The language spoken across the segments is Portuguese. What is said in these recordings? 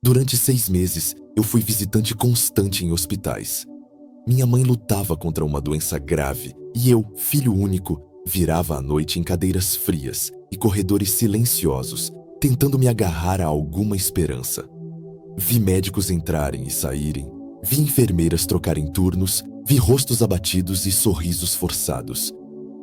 Durante 6 meses, eu fui visitante constante em hospitais. Minha mãe lutava contra uma doença grave e eu, filho único, virava à noite em cadeiras frias e corredores silenciosos, tentando me agarrar a alguma esperança. Vi médicos entrarem e saírem, vi enfermeiras trocarem turnos, vi rostos abatidos e sorrisos forçados.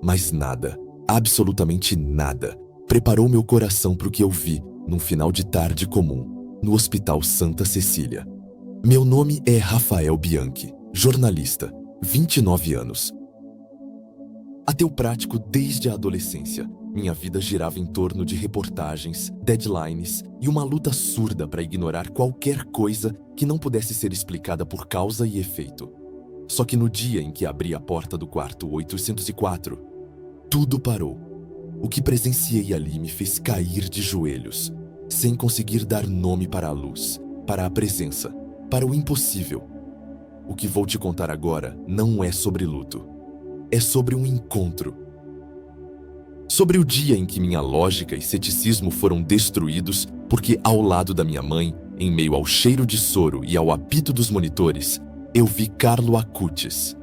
Mas nada, absolutamente nada, preparou meu coração para o que eu vi num final de tarde comum, no Hospital Santa Cecília. Meu nome é Rafael Bianchi, jornalista, 29 anos. Ateu prático desde a adolescência, minha vida girava em torno de reportagens, deadlines e uma luta surda para ignorar qualquer coisa que não pudesse ser explicada por causa e efeito. Só que no dia em que abri a porta do quarto 804, tudo parou. O que presenciei ali me fez cair de joelhos, sem conseguir dar nome para a luz, para a presença, para o impossível. O que vou te contar agora não é sobre luto. É sobre um encontro. Sobre o dia em que minha lógica e ceticismo foram destruídos porque, ao lado da minha mãe, em meio ao cheiro de soro e ao apito dos monitores, eu vi Carlo Acutis.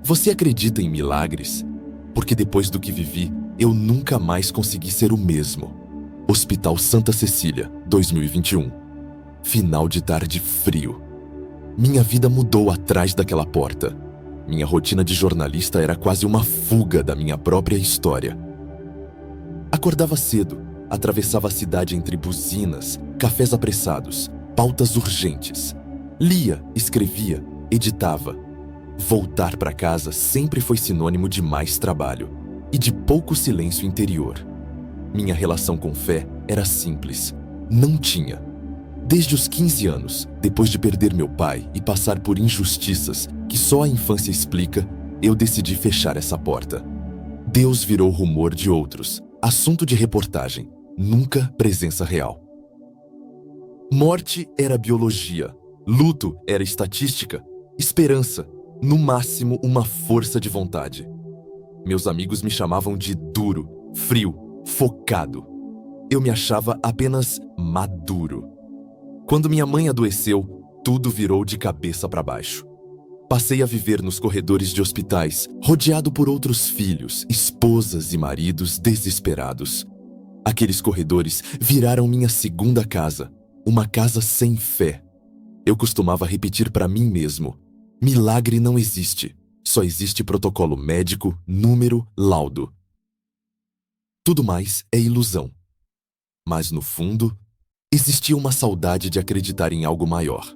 Você acredita em milagres? Porque depois do que vivi, eu nunca mais consegui ser o mesmo. Hospital Santa Cecília, 2021. Final de tarde frio. Minha vida mudou atrás daquela porta. Minha rotina de jornalista era quase uma fuga da minha própria história. Acordava cedo, atravessava a cidade entre buzinas, cafés apressados, pautas urgentes. Lia, escrevia, editava. Voltar para casa sempre foi sinônimo de mais trabalho e de pouco silêncio interior. Minha relação com fé era simples. Não tinha. Desde os 15 anos, depois de perder meu pai e passar por injustiças que só a infância explica, eu decidi fechar essa porta. Deus virou rumor de outros, assunto de reportagem, nunca presença real. Morte era biologia, luto era estatística, esperança, no máximo uma força de vontade. Meus amigos me chamavam de duro, frio, focado. Eu me achava apenas maduro. Quando minha mãe adoeceu, tudo virou de cabeça para baixo. Passei a viver nos corredores de hospitais, rodeado por outros filhos, esposas e maridos desesperados. Aqueles corredores viraram minha segunda casa, uma casa sem fé. Eu costumava repetir para mim mesmo: milagre não existe, só existe protocolo médico, número, laudo. Tudo mais é ilusão. Mas no fundo, existia uma saudade de acreditar em algo maior.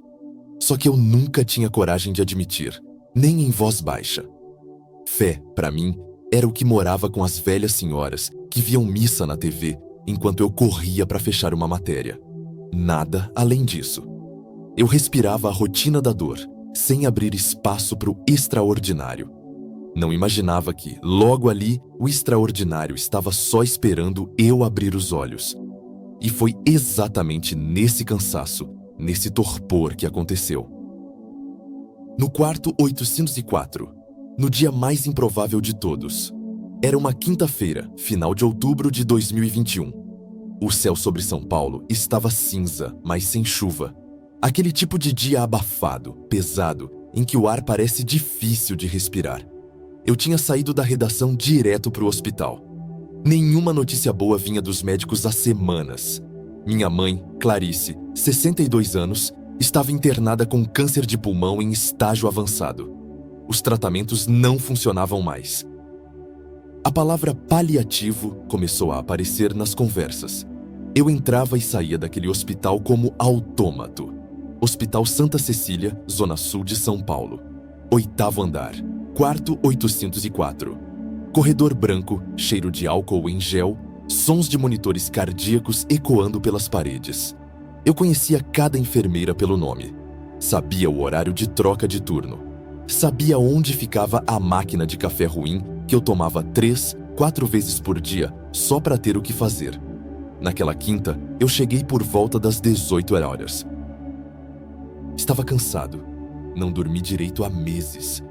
Só que eu nunca tinha coragem de admitir, nem em voz baixa. Fé, para mim, era o que morava com as velhas senhoras que viam missa na TV enquanto eu corria para fechar uma matéria. Nada além disso. Eu respirava a rotina da dor, sem abrir espaço para o extraordinário. Não imaginava que, logo ali, o extraordinário estava só esperando eu abrir os olhos. E foi exatamente nesse cansaço, nesse torpor que aconteceu. No quarto 804, no dia mais improvável de todos. Era uma quinta-feira, final de outubro de 2021. O céu sobre São Paulo estava cinza, mas sem chuva. Aquele tipo de dia abafado, pesado, em que o ar parece difícil de respirar. Eu tinha saído da redação direto para o hospital. Nenhuma notícia boa vinha dos médicos há semanas. Minha mãe, Clarice, 62 anos, estava internada com câncer de pulmão em estágio avançado. Os tratamentos não funcionavam mais. A palavra paliativo começou a aparecer nas conversas. Eu entrava e saía daquele hospital como autômato. Hospital Santa Cecília, Zona Sul de São Paulo. 8º andar, quarto 804. Corredor branco, cheiro de álcool em gel, sons de monitores cardíacos ecoando pelas paredes. Eu conhecia cada enfermeira pelo nome. Sabia o horário de troca de turno. Sabia onde ficava a máquina de café ruim que eu tomava 3, 4 vezes por dia só para ter o que fazer. Naquela quinta, eu cheguei por volta das 18 horas. Estava cansado. Não dormi direito há meses.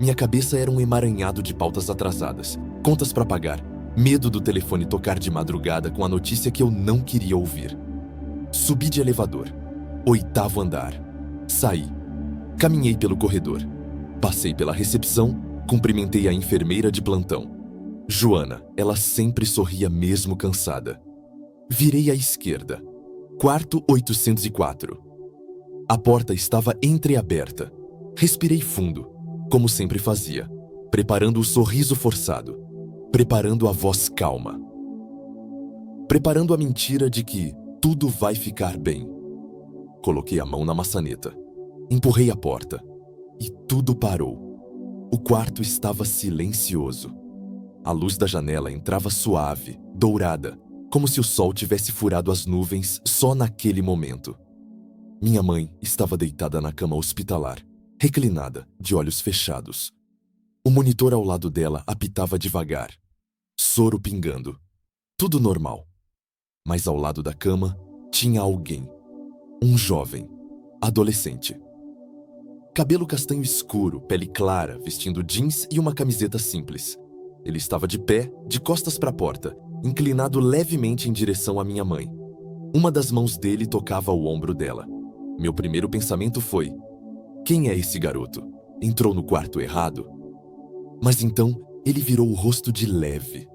Minha cabeça era um emaranhado de pautas atrasadas, contas para pagar, medo do telefone tocar de madrugada com a notícia que eu não queria ouvir. Subi de elevador. 8º andar. Saí. Caminhei pelo corredor. Passei pela recepção, cumprimentei a enfermeira de plantão. Joana, ela sempre sorria mesmo cansada. Virei à esquerda. Quarto 804. A porta estava entreaberta. Respirei fundo, como sempre fazia, preparando o sorriso forçado, preparando a voz calma, preparando a mentira de que tudo vai ficar bem. Coloquei a mão na maçaneta, empurrei a porta e tudo parou. O quarto estava silencioso. A luz da janela entrava suave, dourada, como se o sol tivesse furado as nuvens só naquele momento. Minha mãe estava deitada na cama hospitalar, reclinada, de olhos fechados. O monitor ao lado dela apitava devagar. Soro pingando. Tudo normal. Mas ao lado da cama tinha alguém. Um jovem, adolescente. Cabelo castanho escuro, pele clara, vestindo jeans e uma camiseta simples. Ele estava de pé, de costas para a porta, inclinado levemente em direção à minha mãe. Uma das mãos dele tocava o ombro dela. Meu primeiro pensamento foi: quem é esse garoto? Entrou no quarto errado? Mas então ele virou o rosto de leve.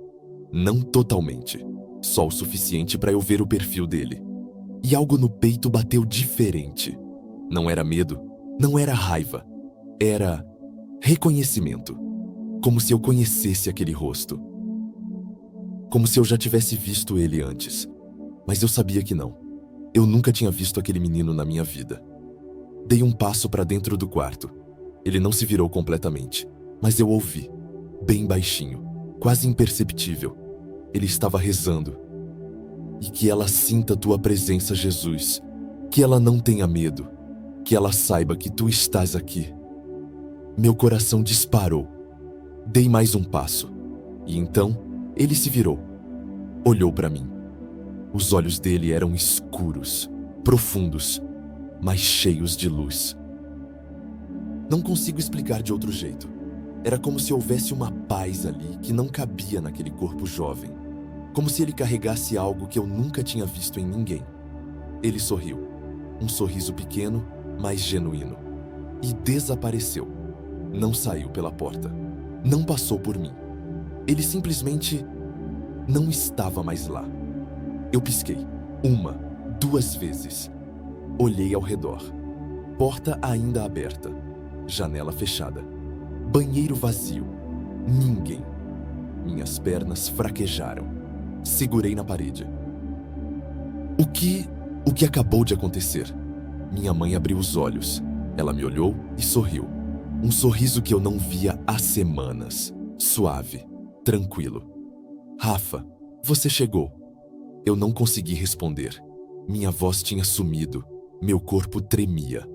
Não totalmente, só o suficiente para eu ver o perfil dele. E algo no peito bateu diferente. Não era medo, não era raiva, era reconhecimento. Como se eu conhecesse aquele rosto. Como se eu já tivesse visto ele antes. Mas eu sabia que não. Eu nunca tinha visto aquele menino na minha vida. Dei um passo para dentro do quarto. Ele não se virou completamente, mas eu ouvi, bem baixinho, quase imperceptível. Ele estava rezando. E que ela sinta tua presença, Jesus. Que ela não tenha medo. Que ela saiba que tu estás aqui. Meu coração disparou. Dei mais um passo. E então, ele se virou. Olhou para mim. Os olhos dele eram escuros, profundos, mas cheios de luz. Não consigo explicar de outro jeito. Era como se houvesse uma paz ali que não cabia naquele corpo jovem. Como se ele carregasse algo que eu nunca tinha visto em ninguém. Ele sorriu. Um sorriso pequeno, mas genuíno. E desapareceu. Não saiu pela porta. Não passou por mim. Ele simplesmente não estava mais lá. Eu pisquei. 1, 2 vezes. Olhei ao redor. Porta ainda aberta. Janela fechada. Banheiro vazio. Ninguém. Minhas pernas fraquejaram. Segurei na parede. O que acabou de acontecer? Minha mãe abriu os olhos. Ela me olhou e sorriu. Um sorriso que eu não via há semanas. Suave, tranquilo. Rafa, você chegou. Eu não consegui responder. Minha voz tinha sumido. Meu corpo tremia.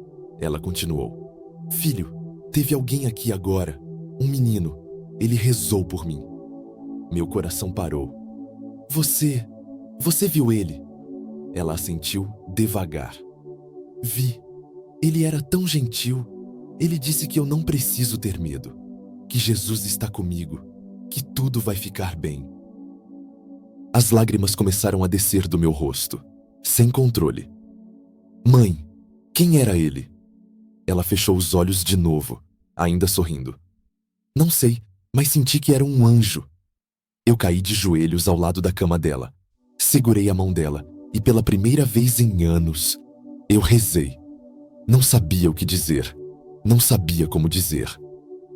Ela continuou. Filho, teve alguém aqui agora. Um menino. Ele rezou por mim. Meu coração parou. Você viu ele? Ela assentiu devagar. Vi. Ele era tão gentil. Ele disse que eu não preciso ter medo. Que Jesus está comigo. Que tudo vai ficar bem. As lágrimas começaram a descer do meu rosto, sem controle. Mãe, quem era ele? Ela fechou os olhos de novo, ainda sorrindo. Não sei, mas senti que era um anjo. Eu caí de joelhos ao lado da cama dela. Segurei a mão dela e pela primeira vez em anos, eu rezei. Não sabia o que dizer. Não sabia como dizer.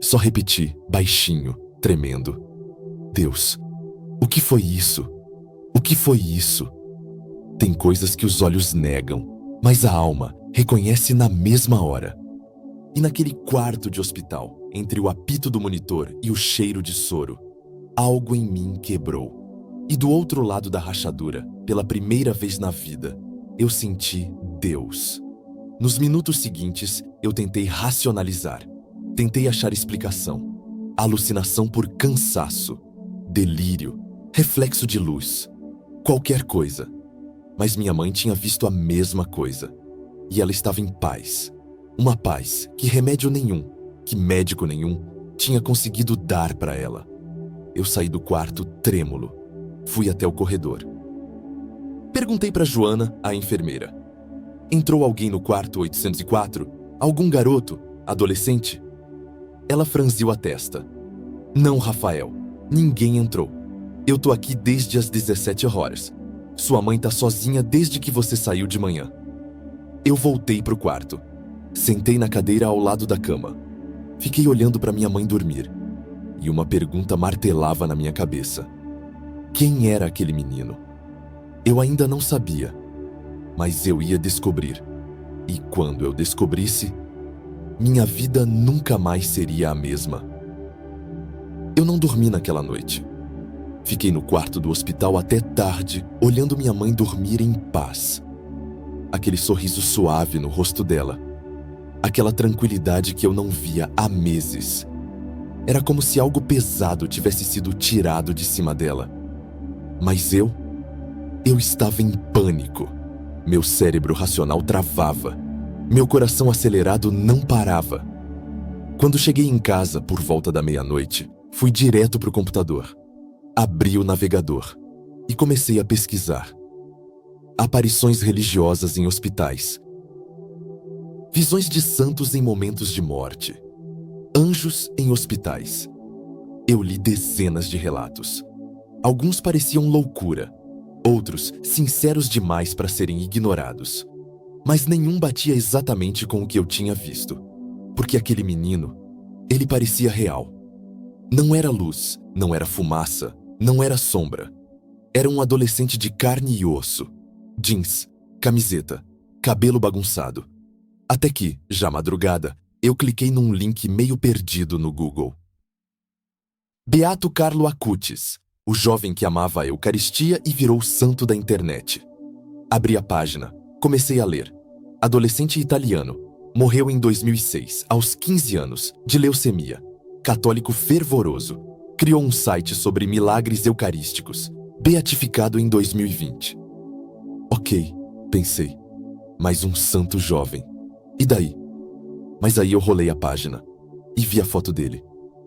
Só repeti, baixinho, tremendo. Deus, o que foi isso? O que foi isso? Tem coisas que os olhos negam, mas a alma reconhece na mesma hora. E naquele quarto de hospital, entre o apito do monitor e o cheiro de soro, algo em mim quebrou. E do outro lado da rachadura, pela primeira vez na vida, eu senti Deus. Nos minutos seguintes, eu tentei racionalizar. Tentei achar explicação. Alucinação por cansaço. Delírio. Reflexo de luz. Qualquer coisa. Mas minha mãe tinha visto a mesma coisa. E ela estava em paz. Uma paz que remédio nenhum, que médico nenhum, tinha conseguido dar para ela. Eu saí do quarto trêmulo. Fui até o corredor. Perguntei para Joana, a enfermeira. Entrou alguém no quarto 804? Algum garoto? Adolescente? Ela franziu a testa. Não, Rafael. Ninguém entrou. Eu tô aqui desde as 17 horas. Sua mãe tá sozinha desde que você saiu de manhã. Eu voltei pro quarto. Sentei na cadeira ao lado da cama. Fiquei olhando para minha mãe dormir. E uma pergunta martelava na minha cabeça. Quem era aquele menino? Eu ainda não sabia. Mas eu ia descobrir. E quando eu descobrisse, minha vida nunca mais seria a mesma. Eu não dormi naquela noite. Fiquei no quarto do hospital até tarde, olhando minha mãe dormir em paz. Aquele sorriso suave no rosto dela. Aquela tranquilidade que eu não via há meses. Era como se algo pesado tivesse sido tirado de cima dela. Mas eu estava em pânico. Meu cérebro racional travava. Meu coração acelerado não parava. Quando cheguei em casa, por volta da meia-noite, fui direto para o computador. Abri o navegador e comecei a pesquisar. Aparições religiosas em hospitais. Visões de santos em momentos de morte. Anjos em hospitais. Eu li dezenas de relatos. Alguns pareciam loucura. Outros sinceros demais para serem ignorados. Mas nenhum batia exatamente com o que eu tinha visto. Porque aquele menino, ele parecia real. Não era luz, não era fumaça, não era sombra. Era um adolescente de carne e osso. Jeans, camiseta, cabelo bagunçado. Até que, já madrugada, eu cliquei num link meio perdido no Google. Beato Carlo Acutis, o jovem que amava a Eucaristia e virou santo da internet. Abri a página, comecei a ler. Adolescente italiano, morreu em 2006, aos 15 anos, de leucemia. Católico fervoroso, criou um site sobre milagres eucarísticos, beatificado em 2020. Ok, pensei, mais um santo jovem. E daí? Mas aí eu rolei a página e vi a foto dele.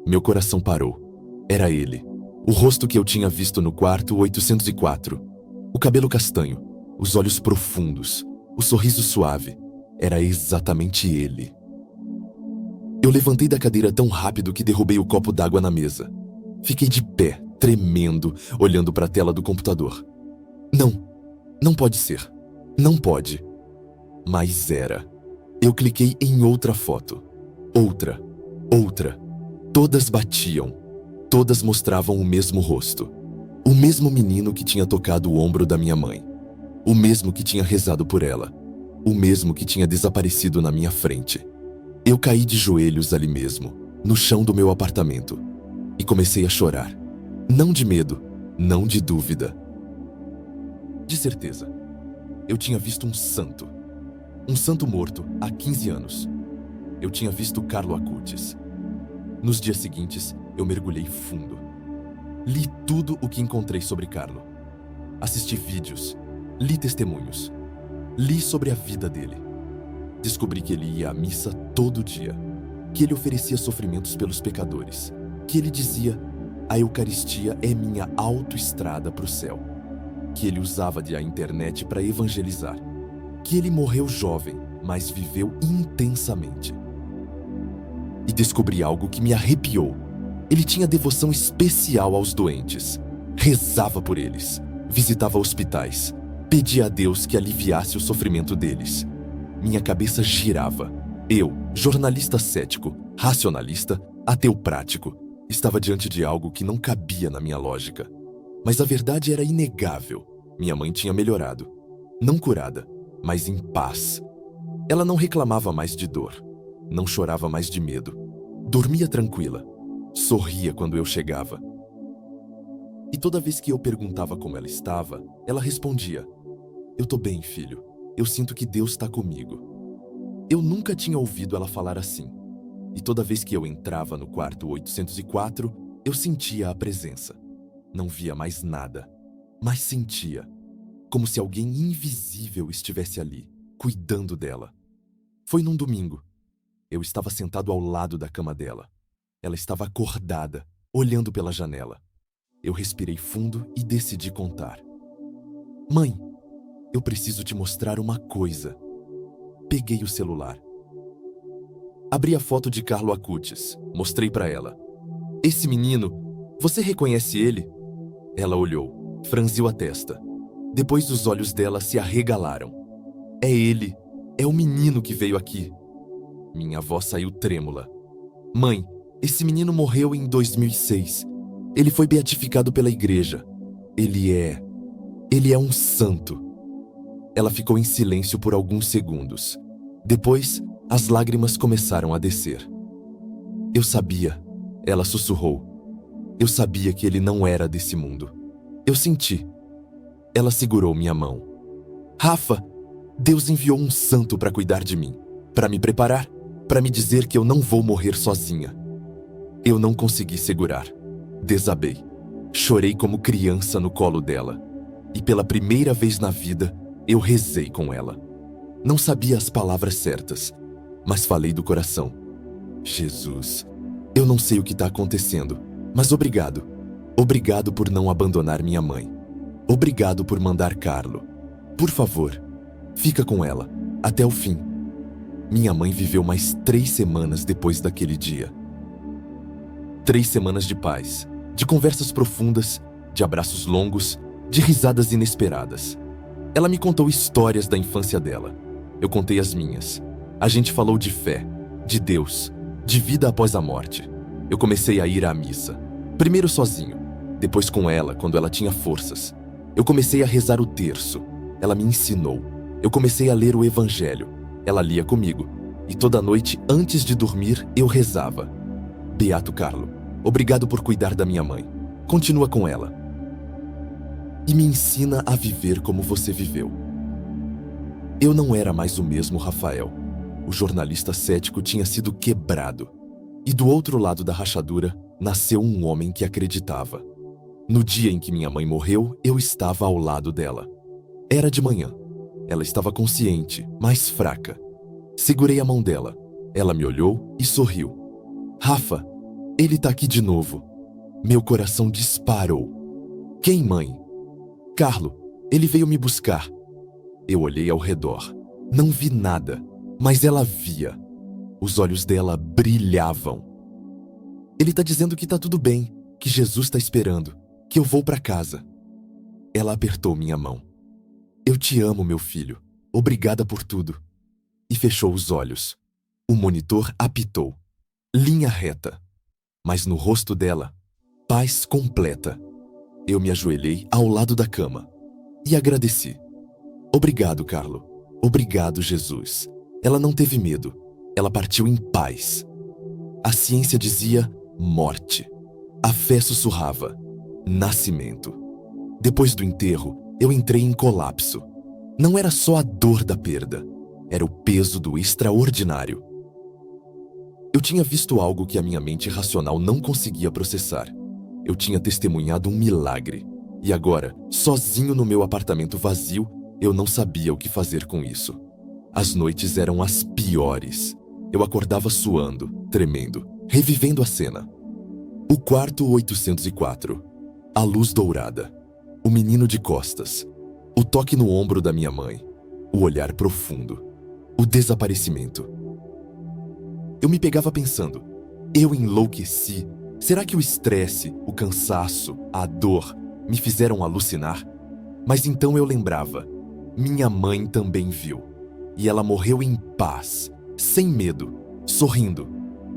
Meu coração parou. Era ele. O rosto que eu tinha visto no quarto 804. O cabelo castanho, os olhos profundos, o sorriso suave. Era exatamente ele. Eu levantei da cadeira tão rápido que derrubei o copo d'água na mesa. Fiquei de pé, tremendo, olhando para a tela do computador. Não pode ser. Não pode. Mas era. Eu cliquei em outra foto. Outra. Todas batiam. Todas mostravam o mesmo rosto. O mesmo menino que tinha tocado o ombro da minha mãe. O mesmo que tinha rezado por ela. O mesmo que tinha desaparecido na minha frente. Eu caí de joelhos ali mesmo, no chão do meu apartamento, e comecei a chorar. Não de medo, não de dúvida. De certeza. Eu tinha visto um santo. Um santo morto há 15 anos. Eu tinha visto Carlo Acutis. Nos dias seguintes, eu mergulhei fundo. Li tudo o que encontrei sobre Carlo. Assisti vídeos. Li testemunhos. Li sobre a vida dele. Descobri que ele ia à missa todo dia. Que ele oferecia sofrimentos pelos pecadores. Que ele dizia: a Eucaristia é minha autoestrada para o céu. Que ele usava a internet para evangelizar. Que ele morreu jovem, mas viveu intensamente. E descobri algo que me arrepiou. Ele tinha devoção especial aos doentes. Rezava por eles. Visitava hospitais. Pedia a Deus que aliviasse o sofrimento deles. Minha cabeça girava. Eu, jornalista cético, racionalista, ateu prático, estava diante de algo que não cabia na minha lógica. Mas a verdade era inegável. Minha mãe tinha melhorado. Não curada, mas em paz. Ela não reclamava mais de dor. Não chorava mais de medo. Dormia tranquila. Sorria quando eu chegava. E toda vez que eu perguntava como ela estava, ela respondia: eu tô bem, filho. Eu sinto que Deus está comigo. Eu nunca tinha ouvido ela falar assim. E toda vez que eu entrava no quarto 804, eu sentia a presença. Não via mais nada, mas sentia. Como se alguém invisível estivesse ali, cuidando dela. Foi num domingo. Eu estava sentado ao lado da cama dela. Ela estava acordada, olhando pela janela. Eu respirei fundo e decidi contar. Mãe, eu preciso te mostrar uma coisa. peguei o celular. Abri a foto de Carlo Acutis. Mostrei para ela. Esse menino, você reconhece ele? Ela olhou, franziu a testa. Depois os olhos dela se arregalaram. É ele. É o menino que veio aqui. Minha voz saiu trêmula. Mãe, esse menino morreu em 2006. Ele foi beatificado pela igreja. Ele é um santo. Ela ficou em silêncio por alguns segundos. Depois, as lágrimas começaram a descer. Eu sabia, ela sussurrou. Eu sabia que ele não era desse mundo. Eu senti. Ela segurou minha mão. Rafa, Deus enviou um santo para cuidar de mim, para me preparar, para me dizer que eu não vou morrer sozinha. Eu não consegui segurar. Desabei. Chorei como criança no colo dela. E pela primeira vez na vida, eu rezei com ela. Não sabia as palavras certas, mas falei do coração. Jesus, eu não sei o que está acontecendo, mas obrigado. Obrigado por não abandonar minha mãe. Obrigado por mandar Carlo. Por favor, fica com ela, até o fim. Minha mãe viveu mais 3 semanas depois daquele dia. 3 semanas de paz, de conversas profundas, de abraços longos, de risadas inesperadas. Ela me contou histórias da infância dela. Eu contei as minhas. A gente falou de fé, de Deus, de vida após a morte. Eu comecei a ir à missa. Primeiro sozinho, depois com ela, quando ela tinha forças. Eu comecei a rezar o terço. Ela me ensinou. Eu comecei a ler o Evangelho. Ela lia comigo. E toda noite, antes de dormir, eu rezava. Beato Carlo, obrigado por cuidar da minha mãe. Continua com ela. E me ensina a viver como você viveu. Eu não era mais o mesmo Rafael. O jornalista cético tinha sido quebrado. E do outro lado da rachadura, nasceu um homem que acreditava. No dia em que minha mãe morreu, eu estava ao lado dela. Era de manhã. Ela estava consciente, mas fraca. Segurei a mão dela. Ela me olhou e sorriu. Rafa, ele tá aqui de novo. Meu coração disparou. Quem, mãe? Carlo, ele veio me buscar. Eu olhei ao redor. Não vi nada, mas ela via. Os olhos dela brilhavam. Ele tá dizendo que tá tudo bem, que Jesus tá esperando, que eu vou pra casa. Ela apertou minha mão. Eu te amo, meu filho. Obrigada por tudo. E fechou os olhos. O monitor apitou. Linha reta. Mas no rosto dela, paz completa. Eu me ajoelhei ao lado da cama e agradeci. Obrigado, Carlo. Obrigado, Jesus. Ela não teve medo. Ela partiu em paz. A ciência dizia morte. A fé sussurrava nascimento. Depois do enterro, eu entrei em colapso. Não era só a dor da perda, era o peso do extraordinário. Eu tinha visto algo que a minha mente racional não conseguia processar. Eu tinha testemunhado um milagre. E agora, sozinho no meu apartamento vazio, eu não sabia o que fazer com isso. As noites eram as piores. Eu acordava suando, tremendo, revivendo a cena. O quarto 804. A luz dourada. O menino de costas. O toque no ombro da minha mãe. O olhar profundo. O desaparecimento. Eu me pegava pensando, eu enlouqueci. Será que o estresse, o cansaço, a dor me fizeram alucinar? Mas então eu lembrava, minha mãe também viu. E ela morreu em paz, sem medo, sorrindo.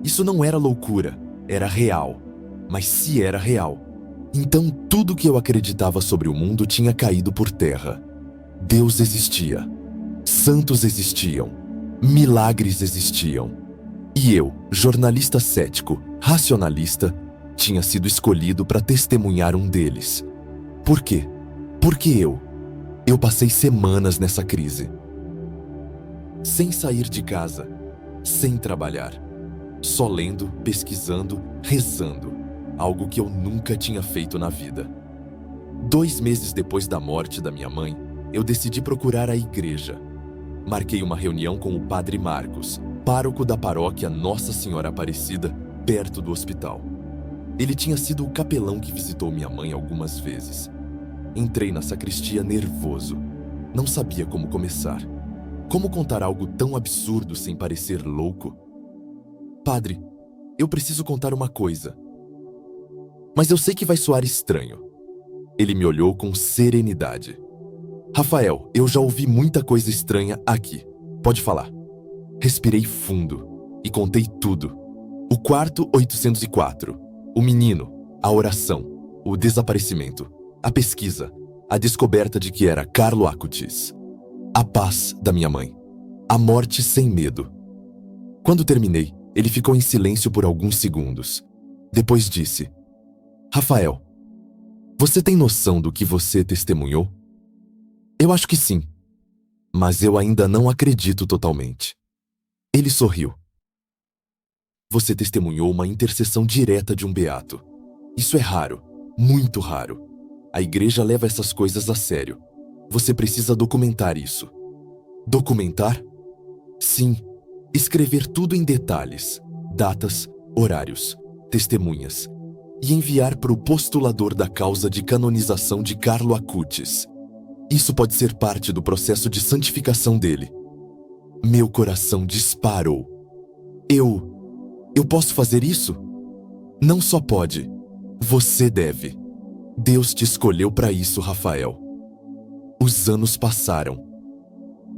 Isso não era loucura, era real. Mas se era real, então tudo que eu acreditava sobre o mundo tinha caído por terra. Deus existia. Santos existiam. Milagres existiam. E eu, jornalista cético, racionalista, tinha sido escolhido para testemunhar um deles. Por quê? Porque eu passei semanas nessa crise. Sem sair de casa, sem trabalhar. Só lendo, pesquisando, rezando. Algo que eu nunca tinha feito na vida. 2 meses depois da morte da minha mãe, eu decidi procurar a igreja. Marquei uma reunião com o padre Marcos, pároco da paróquia Nossa Senhora Aparecida, perto do hospital. Ele tinha sido o capelão que visitou minha mãe algumas vezes. Entrei na sacristia nervoso. Não sabia como começar. Como contar algo tão absurdo sem parecer louco? Padre, eu preciso contar uma coisa. Mas eu sei que vai soar estranho. Ele me olhou com serenidade. Rafael, eu já ouvi muita coisa estranha aqui. Pode falar. Respirei fundo e contei tudo. O quarto 804. O menino. A oração. O desaparecimento. A pesquisa. A descoberta de que era Carlo Acutis. A paz da minha mãe. A morte sem medo. Quando terminei, ele ficou em silêncio por alguns segundos. Depois disse: Rafael, você tem noção do que você testemunhou? Eu acho que sim, mas eu ainda não acredito totalmente. Ele sorriu. Você testemunhou uma intercessão direta de um beato. Isso é raro, muito raro. A igreja leva essas coisas a sério. Você precisa documentar isso. Documentar? Sim, escrever tudo em detalhes, datas, horários, testemunhas, e enviar para o postulador da causa de canonização de Carlo Acutis. Isso pode ser parte do processo de santificação dele. Meu coração disparou. Eu posso fazer isso? Não só pode, você deve. Deus te escolheu para isso, Rafael. Os anos passaram.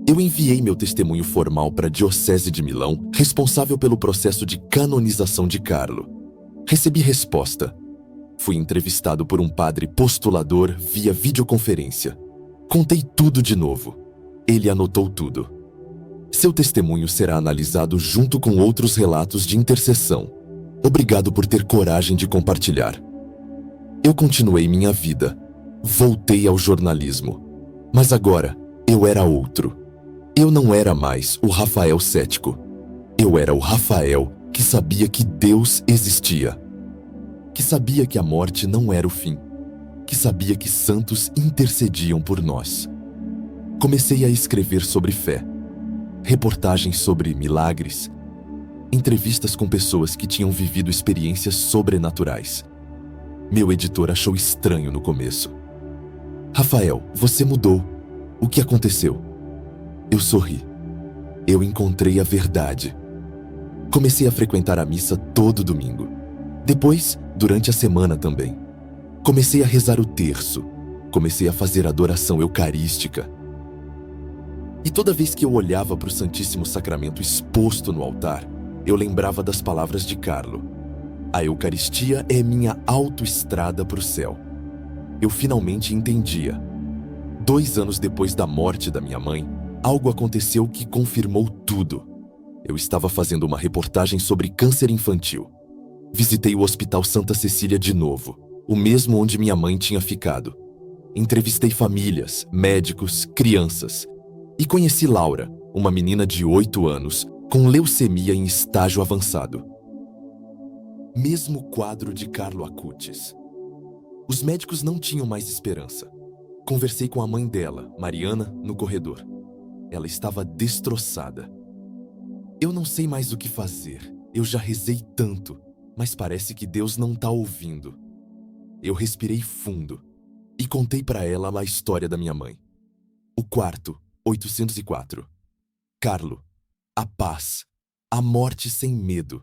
Eu enviei meu testemunho formal para a Diocese de Milão, responsável pelo processo de canonização de Carlo. Recebi resposta. Fui entrevistado por um padre postulador via videoconferência. Contei tudo de novo. Ele anotou tudo. Seu testemunho será analisado junto com outros relatos de intercessão. Obrigado por ter coragem de compartilhar. Eu continuei minha vida. Voltei ao jornalismo. Mas agora, eu era outro. Eu não era mais o Rafael cético. Eu era o Rafael que sabia que Deus existia. Que sabia que a morte não era o fim. Que sabia que santos intercediam por nós. Comecei a escrever sobre fé. Reportagens sobre milagres. Entrevistas com pessoas que tinham vivido experiências sobrenaturais. Meu editor achou estranho no começo. Rafael, você mudou. O que aconteceu? Eu sorri. Eu encontrei a verdade. Comecei a frequentar a missa todo domingo. Depois, durante a semana também. Comecei a rezar o terço. Comecei a fazer adoração eucarística. E toda vez que eu olhava para o Santíssimo Sacramento exposto no altar, eu lembrava das palavras de Carlo. A Eucaristia é minha autoestrada para o céu. Eu finalmente entendia. 2 anos depois da morte da minha mãe, algo aconteceu que confirmou tudo. Eu estava fazendo uma reportagem sobre câncer infantil. Visitei o Hospital Santa Cecília de novo, o mesmo onde minha mãe tinha ficado. Entrevistei famílias, médicos, crianças. E conheci Laura, uma menina de 8 anos, com leucemia em estágio avançado. Mesmo quadro de Carlo Acutis. Os médicos não tinham mais esperança. Conversei com a mãe dela, Mariana, no corredor. Ela estava destroçada. Eu não sei mais o que fazer. Eu já rezei tanto, mas parece que Deus não está ouvindo. Eu respirei fundo e contei para ela a história da minha mãe. O quarto 804. Carlo, a paz, a morte sem medo.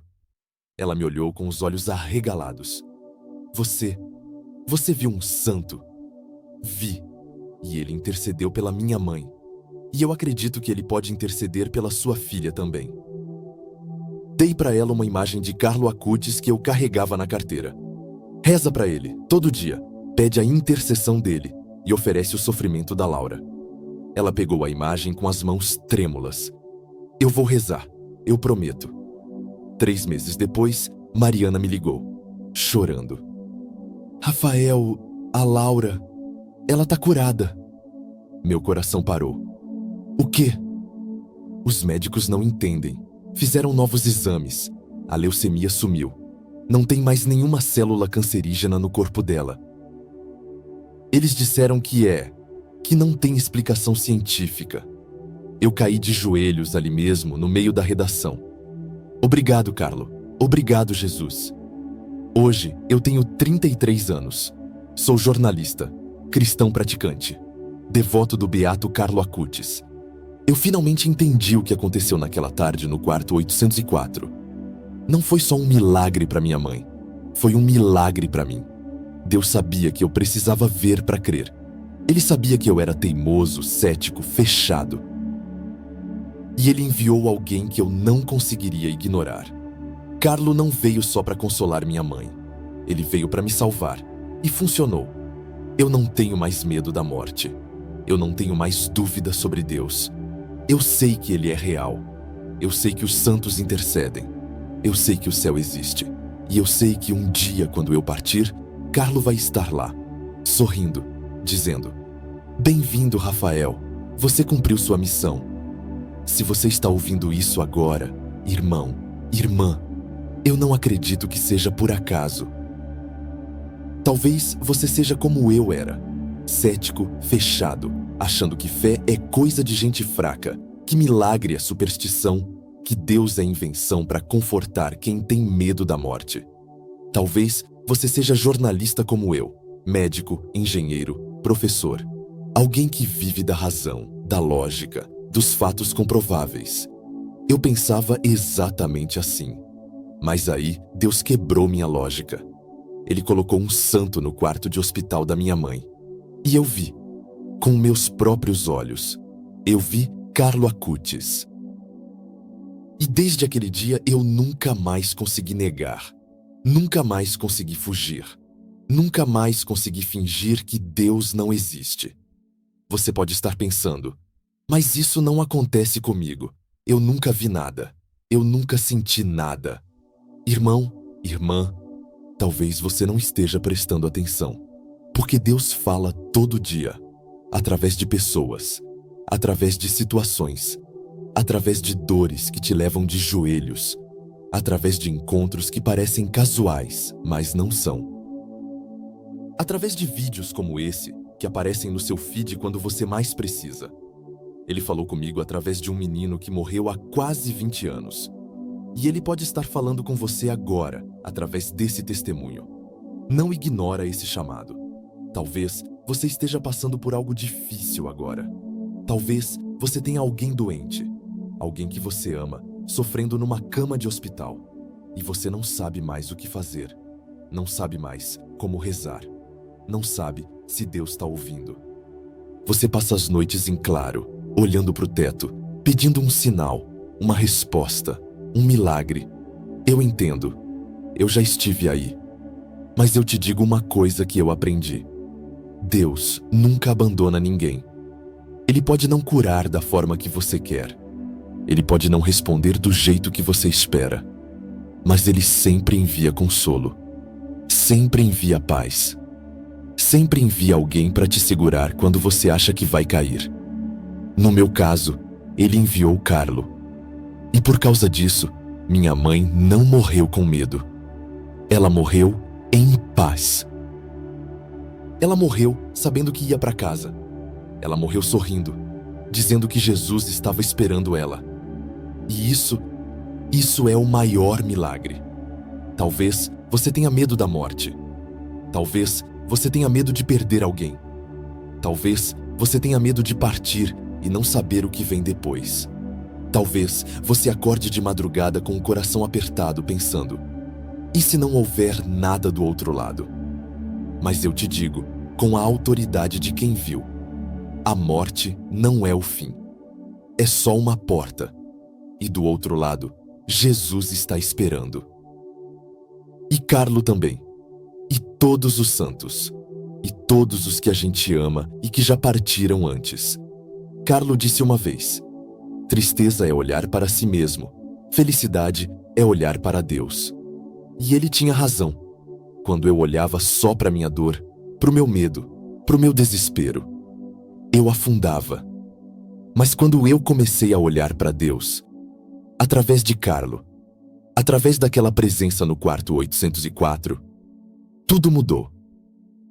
Ela me olhou com os olhos arregalados. Você viu um santo? Vi, e ele intercedeu pela minha mãe. E eu acredito que ele pode interceder pela sua filha também. Dei para ela uma imagem de Carlo Acutis que eu carregava na carteira. Reza para ele, todo dia, pede a intercessão dele e oferece o sofrimento da Laura. Ela pegou a imagem com as mãos trêmulas. Eu vou rezar, eu prometo. 3 meses depois, Mariana me ligou, chorando. Rafael, a Laura, ela tá curada. Meu coração parou. O quê? Os médicos não entendem. Fizeram novos exames. A leucemia sumiu. Não tem mais nenhuma célula cancerígena no corpo dela. Eles disseram que não tem explicação científica. Eu caí de joelhos ali mesmo, no meio da redação. Obrigado, Carlo. Obrigado, Jesus. Hoje, eu tenho 33 anos. Sou jornalista, cristão praticante, devoto do beato Carlo Acutis. Eu finalmente entendi o que aconteceu naquela tarde no quarto 804. Não foi só um milagre para minha mãe, foi um milagre para mim. Deus sabia que eu precisava ver para crer. Ele sabia que eu era teimoso, cético, fechado. E ele enviou alguém que eu não conseguiria ignorar. Carlo não veio só para consolar minha mãe. Ele veio para me salvar. E funcionou. Eu não tenho mais medo da morte. Eu não tenho mais dúvida sobre Deus. Eu sei que Ele é real. Eu sei que os santos intercedem. Eu sei que o céu existe. E eu sei que um dia, quando eu partir, Carlo vai estar lá, sorrindo, dizendo: "Bem-vindo, Rafael. Você cumpriu sua missão." Se você está ouvindo isso agora, irmão, irmã, eu não acredito que seja por acaso. Talvez você seja como eu era, cético, fechado, achando que fé é coisa de gente fraca, que milagre é superstição, que Deus é invenção para confortar quem tem medo da morte. Talvez você seja jornalista como eu, médico, engenheiro, professor, alguém que vive da razão, da lógica, dos fatos comprováveis. Eu pensava exatamente assim. Mas aí, Deus quebrou minha lógica. Ele colocou um santo no quarto de hospital da minha mãe. E eu vi, com meus próprios olhos, eu vi Carlo Acutis. E desde aquele dia eu nunca mais consegui negar. Nunca mais consegui fugir. Nunca mais consegui fingir que Deus não existe. Você pode estar pensando: mas isso não acontece comigo. Eu nunca vi nada. Eu nunca senti nada. Irmão, irmã, talvez você não esteja prestando atenção. Porque Deus fala todo dia, através de pessoas, através de situações, através de dores que te levam de joelhos, através de encontros que parecem casuais, mas não são. Através de vídeos como esse, que aparecem no seu feed quando você mais precisa. Ele falou comigo através de um menino que morreu há quase 20 anos. E ele pode estar falando com você agora, através desse testemunho. Não ignora esse chamado. Talvez você esteja passando por algo difícil agora. Talvez você tenha alguém doente, alguém que você ama, sofrendo numa cama de hospital, e você não sabe mais o que fazer, não sabe mais como rezar, não sabe se Deus está ouvindo. Você passa as noites em claro, olhando para o teto, pedindo um sinal, uma resposta, um milagre. Eu entendo, eu já estive aí, mas eu te digo uma coisa que eu aprendi. Deus nunca abandona ninguém. Ele pode não curar da forma que você quer. Ele pode não responder do jeito que você espera, mas Ele sempre envia consolo, sempre envia paz, sempre envia alguém para te segurar quando você acha que vai cair. No meu caso, Ele enviou Carlo. E por causa disso, minha mãe não morreu com medo. Ela morreu em paz. Ela morreu sabendo que ia para casa. Ela morreu sorrindo, dizendo que Jesus estava esperando ela. E isso é o maior milagre. Talvez você tenha medo da morte. Talvez você tenha medo de perder alguém. Talvez você tenha medo de partir e não saber o que vem depois. Talvez você acorde de madrugada com o coração apertado pensando: e se não houver nada do outro lado? Mas eu te digo, com a autoridade de quem viu, a morte não é o fim. É só uma porta. E do outro lado, Jesus está esperando. E Carlo também. E todos os santos. E todos os que a gente ama e que já partiram antes. Carlo disse uma vez: tristeza é olhar para si mesmo. Felicidade é olhar para Deus. E ele tinha razão. Quando eu olhava só para minha dor, para o meu medo, para o meu desespero, eu afundava. Mas quando eu comecei a olhar para Deus, através de Carlo, através daquela presença no quarto 804, tudo mudou.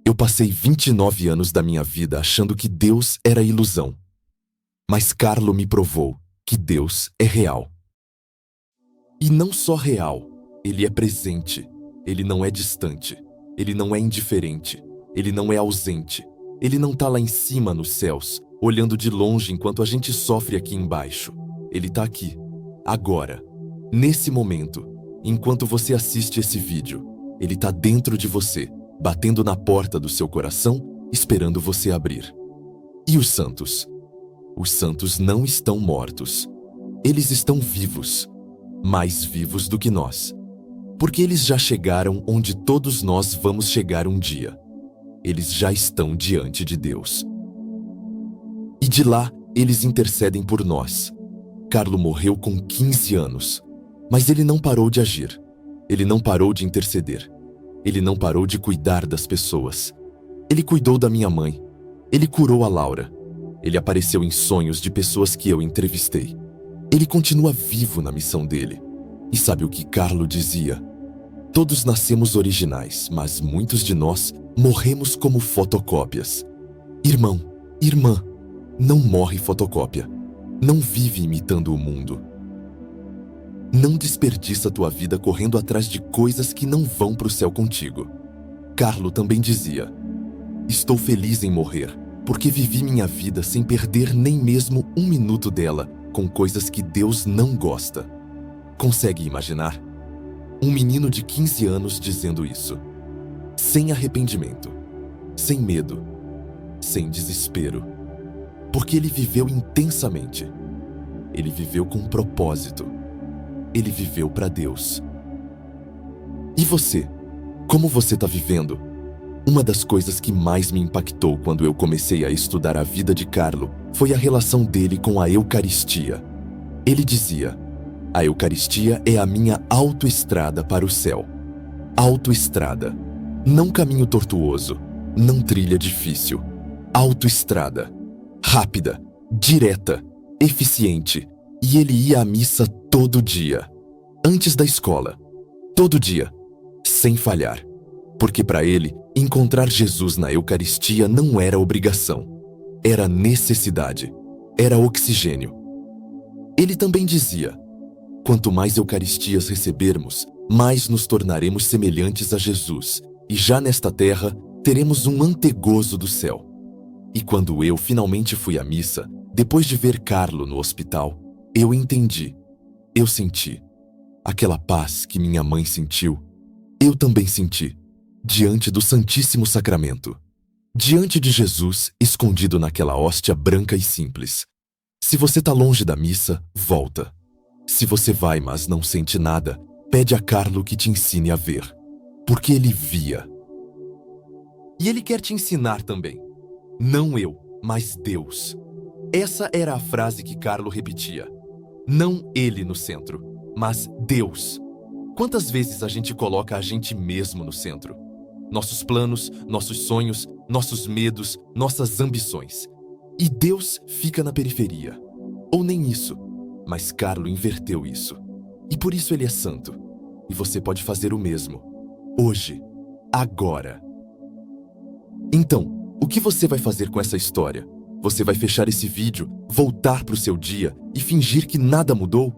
Eu passei 29 anos da minha vida achando que Deus era ilusão. Mas Carlo me provou que Deus é real. E não só real, Ele é presente. Ele não é distante. Ele não é indiferente. Ele não é ausente. Ele não está lá em cima nos céus, olhando de longe enquanto a gente sofre aqui embaixo. Ele tá aqui, agora, nesse momento, enquanto você assiste esse vídeo. Ele tá dentro de você, batendo na porta do seu coração, esperando você abrir. E os santos? Os santos não estão mortos. Eles estão vivos, mais vivos do que nós. Porque eles já chegaram onde todos nós vamos chegar um dia. Eles já estão diante de Deus. E de lá, eles intercedem por nós. Carlo morreu com 15 anos, mas ele não parou de agir. Ele não parou de interceder. Ele não parou de cuidar das pessoas. Ele cuidou da minha mãe. Ele curou a Laura. Ele apareceu em sonhos de pessoas que eu entrevistei. Ele continua vivo na missão dele. E sabe o que Carlo dizia? Todos nascemos originais, mas muitos de nós morremos como fotocópias. Irmão, irmã, não morre fotocópia. Não vive imitando o mundo. Não desperdiça tua vida correndo atrás de coisas que não vão para o céu contigo. Carlo também dizia: estou feliz em morrer, porque vivi minha vida sem perder nem mesmo um minuto dela com coisas que Deus não gosta. Consegue imaginar? Um menino de 15 anos dizendo isso. Sem arrependimento, sem medo, sem desespero. Porque ele viveu intensamente. Ele viveu com propósito. Ele viveu para Deus. E você? Como você está vivendo? Uma das coisas que mais me impactou quando eu comecei a estudar a vida de Carlo foi a relação dele com a Eucaristia. Ele dizia: a Eucaristia é a minha autoestrada para o céu. Autoestrada. Não caminho tortuoso, não trilha difícil. Autoestrada. Rápida, direta, eficiente. E ele ia à missa todo dia. Antes da escola. Todo dia. Sem falhar. Porque para ele, encontrar Jesus na Eucaristia não era obrigação. Era necessidade. Era oxigênio. Ele também dizia: quanto mais Eucaristias recebermos, mais nos tornaremos semelhantes a Jesus, e já nesta terra teremos um antegozo do céu. E quando eu finalmente fui à missa, depois de ver Carlo no hospital, eu entendi, eu senti. Aquela paz que minha mãe sentiu, eu também senti, diante do Santíssimo Sacramento. Diante de Jesus, escondido naquela hóstia branca e simples. Se você está longe da missa, volta. Se você vai, mas não sente nada, pede a Carlo que te ensine a ver. Porque ele via. E ele quer te ensinar também. Não eu, mas Deus. Essa era a frase que Carlo repetia. Não ele no centro, mas Deus. Quantas vezes a gente coloca a gente mesmo no centro? Nossos planos, nossos sonhos, nossos medos, nossas ambições. E Deus fica na periferia. Ou nem isso. Mas Carlo inverteu isso. E por isso ele é santo. E você pode fazer o mesmo. Hoje. Agora. Então, o que você vai fazer com essa história? Você vai fechar esse vídeo, voltar para o seu dia e fingir que nada mudou?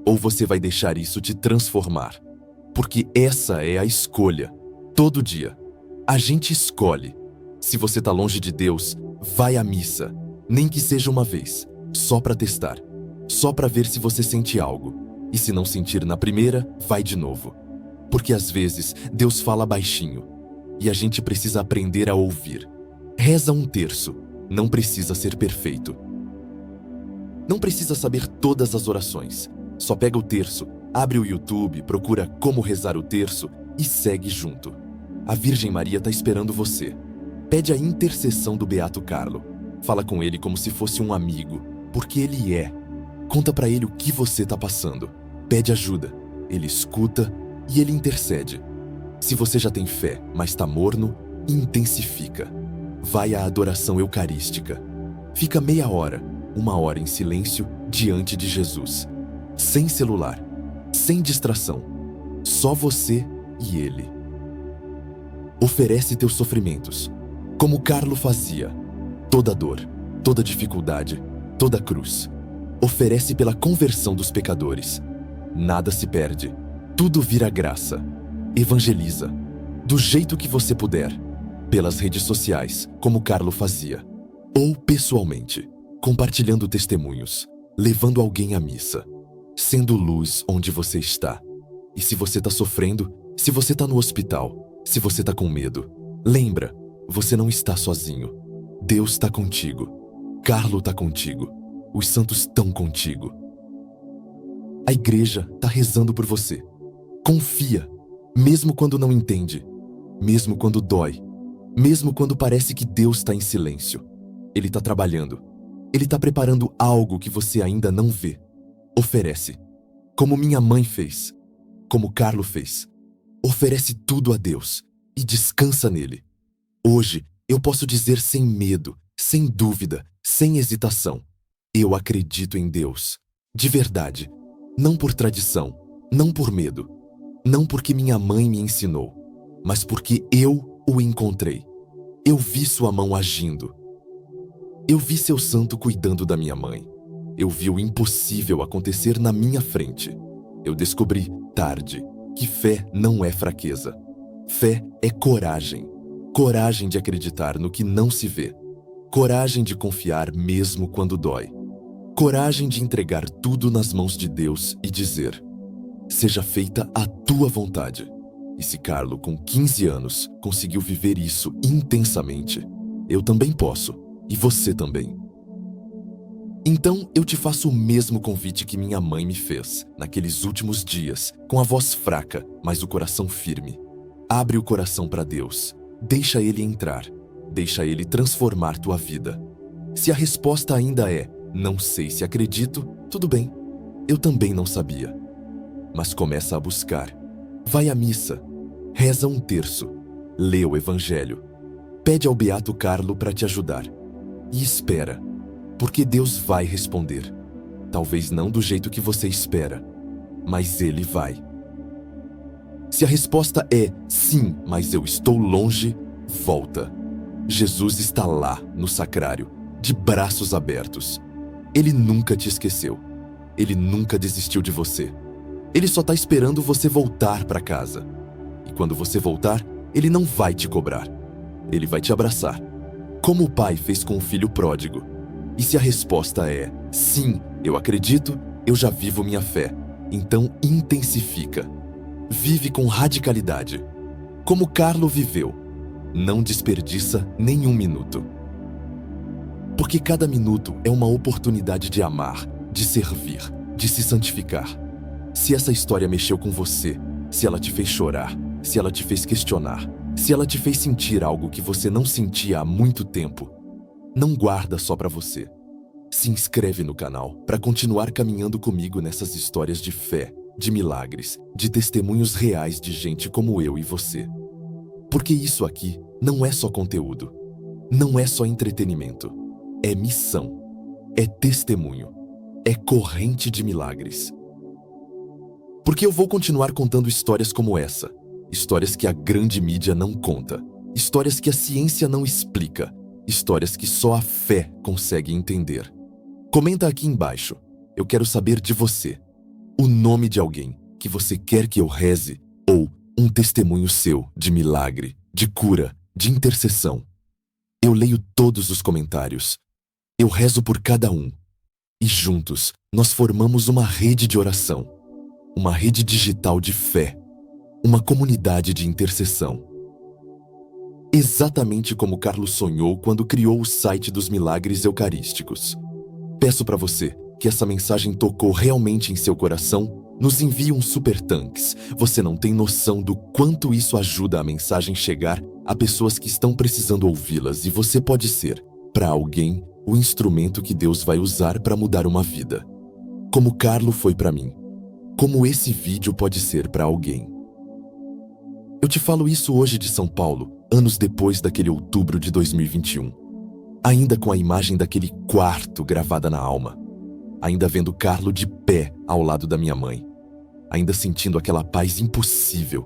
Ou você vai deixar isso te transformar? Porque essa é a escolha. Todo dia. A gente escolhe. Se você está longe de Deus, vai à missa. Nem que seja uma vez. Só para testar. Só para ver se você sente algo. E se não sentir na primeira, vai de novo. Porque às vezes Deus fala baixinho. E a gente precisa aprender a ouvir. Reza um terço. Não precisa ser perfeito. Não precisa saber todas as orações. Só pega o terço, abre o YouTube, procura como rezar o terço e segue junto. A Virgem Maria está esperando você. Pede a intercessão do Beato Carlo. Fala com ele como se fosse um amigo, porque ele é. Conta para ele o que você está passando. Pede ajuda. Ele escuta e ele intercede. Se você já tem fé, mas está morno, intensifica. Vai à adoração eucarística. Fica meia hora, 1 hora em silêncio diante de Jesus. Sem celular, sem distração. Só você e ele. Oferece teus sofrimentos, como Carlo fazia. Toda dor, toda dificuldade, toda cruz. Oferece pela conversão dos pecadores. Nada se perde, tudo vira graça. Evangeliza, do jeito que você puder. Pelas redes sociais, como Carlo fazia. Ou pessoalmente. compartilhando testemunhos, levando alguém à missa, sendo luz onde você está. E se você está sofrendo, se você está no hospital, se você está com medo, lembra, você não está sozinho. Deus está contigo. Carlo está contigo. Os santos estão contigo. A igreja está rezando por você. Confia, mesmo quando não entende, mesmo quando dói, mesmo quando parece que Deus está em silêncio. Ele está trabalhando. Ele está preparando algo que você ainda não vê. Oferece, como minha mãe fez, como Carlo fez. Oferece tudo a Deus e descansa nele. Hoje, eu posso dizer sem medo, sem dúvida, sem hesitação: eu acredito em Deus, de verdade, não por tradição, não por medo, não porque minha mãe me ensinou, mas porque eu o encontrei. Eu vi sua mão agindo. Eu vi seu santo cuidando da minha mãe. Eu vi o impossível acontecer na minha frente. Eu descobri, tarde, que fé não é fraqueza. Fé é coragem. Coragem de acreditar no que não se vê. Coragem de confiar mesmo quando dói. Coragem de entregar tudo nas mãos de Deus e dizer: seja feita a tua vontade. E se Carlo, com 15 anos, conseguiu viver isso intensamente, eu também posso, e você também. Então eu te faço o mesmo convite que minha mãe me fez, naqueles últimos dias, com a voz fraca, mas o coração firme. Abre o coração para Deus. Deixa Ele entrar. Deixa Ele transformar tua vida. Se a resposta ainda é: não sei se acredito, tudo bem. Eu também não sabia. Mas começa a buscar. Vai à missa. Reza um terço. Lê o Evangelho. Pede ao Beato Carlo para te ajudar. E espera, porque Deus vai responder. Talvez não do jeito que você espera, mas Ele vai. Se a resposta é sim, mas eu estou longe, volta. Jesus está lá, no sacrário, de braços abertos. Ele nunca te esqueceu. Ele nunca desistiu de você. Ele só está esperando você voltar para casa. E quando você voltar, Ele não vai te cobrar. Ele vai te abraçar, como o pai fez com o filho pródigo. E se a resposta é sim, eu acredito, eu já vivo minha fé, então intensifica. Vive com radicalidade, como Carlo viveu. Não desperdiça nenhum minuto. Porque cada minuto é uma oportunidade de amar, de servir, de se santificar. Se essa história mexeu com você, se ela te fez chorar, se ela te fez questionar, se ela te fez sentir algo que você não sentia há muito tempo, não guarda só para você. Se inscreve no canal para continuar caminhando comigo nessas histórias de fé, de milagres, de testemunhos reais de gente como eu e você. Porque isso aqui não é só conteúdo, não é só entretenimento, é missão, é testemunho, é corrente de milagres. Porque eu vou continuar contando histórias como essa, histórias que a grande mídia não conta, histórias que a ciência não explica, histórias que só a fé consegue entender. Comenta aqui embaixo, eu quero saber de você, o nome de alguém que você quer que eu reze ou um testemunho seu de milagre, de cura, de intercessão. Eu leio todos os comentários, eu rezo por cada um e juntos nós formamos uma rede de oração, uma rede digital de fé, uma comunidade de intercessão. Exatamente como Carlo sonhou quando criou o site dos milagres eucarísticos. Peço para você que essa mensagem tocou realmente em seu coração, nos envie um super tanks. Você não tem noção do quanto isso ajuda a mensagem chegar a pessoas que estão precisando ouvi-las, e você pode ser, para alguém, o instrumento que Deus vai usar para mudar uma vida. Como Carlo foi para mim. Como esse vídeo pode ser para alguém. Eu te falo isso hoje de São Paulo, anos depois daquele outubro de 2021. Ainda com a imagem daquele quarto gravada na alma. Ainda vendo Carlo de pé ao lado da minha mãe. Ainda sentindo aquela paz impossível.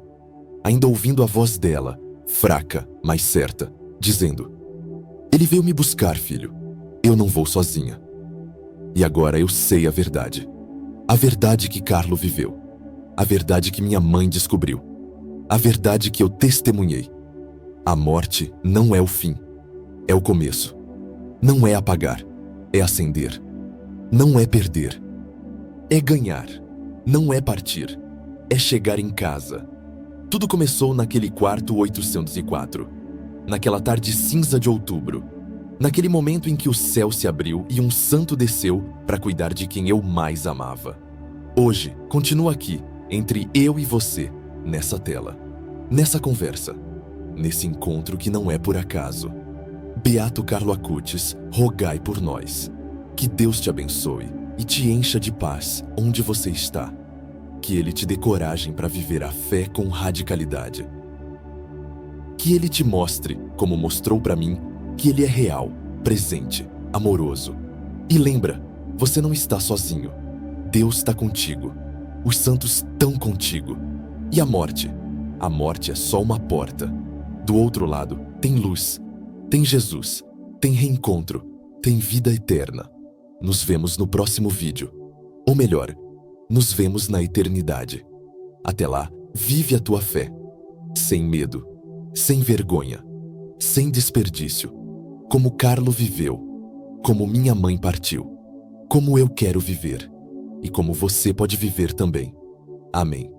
Ainda ouvindo a voz dela, fraca, mas certa, dizendo: Ele veio me buscar, filho. Eu não vou sozinha. E agora eu sei a verdade. A verdade que Carlo viveu. A verdade que minha mãe descobriu. A verdade que eu testemunhei. A morte não é o fim. É o começo. Não é apagar. é ascender, não é perder. É ganhar, não é partir, é chegar em casa. Tudo começou naquele quarto 804, naquela tarde cinza de outubro, naquele momento em que o céu se abriu e um santo desceu para cuidar de quem eu mais amava. Hoje, continua aqui, entre eu e você, nessa tela, nessa conversa, nesse encontro que não é por acaso. Beato Carlo Acutis, rogai por nós. Que Deus te abençoe e te encha de paz onde você está. Que Ele te dê coragem para viver a fé com radicalidade. Que Ele te mostre, como mostrou para mim, que Ele é real, presente, amoroso. E lembra, você não está sozinho. Deus está contigo. Os santos estão contigo. E a morte? A morte é só uma porta. Do outro lado, tem luz, tem Jesus, tem reencontro, tem vida eterna. Nos vemos no próximo vídeo. Ou melhor, nos vemos na eternidade. Até lá, vive a tua fé. Sem medo, sem vergonha, sem desperdício. Como Carlo viveu, como minha mãe partiu, como eu quero viver e como você pode viver também. Amém.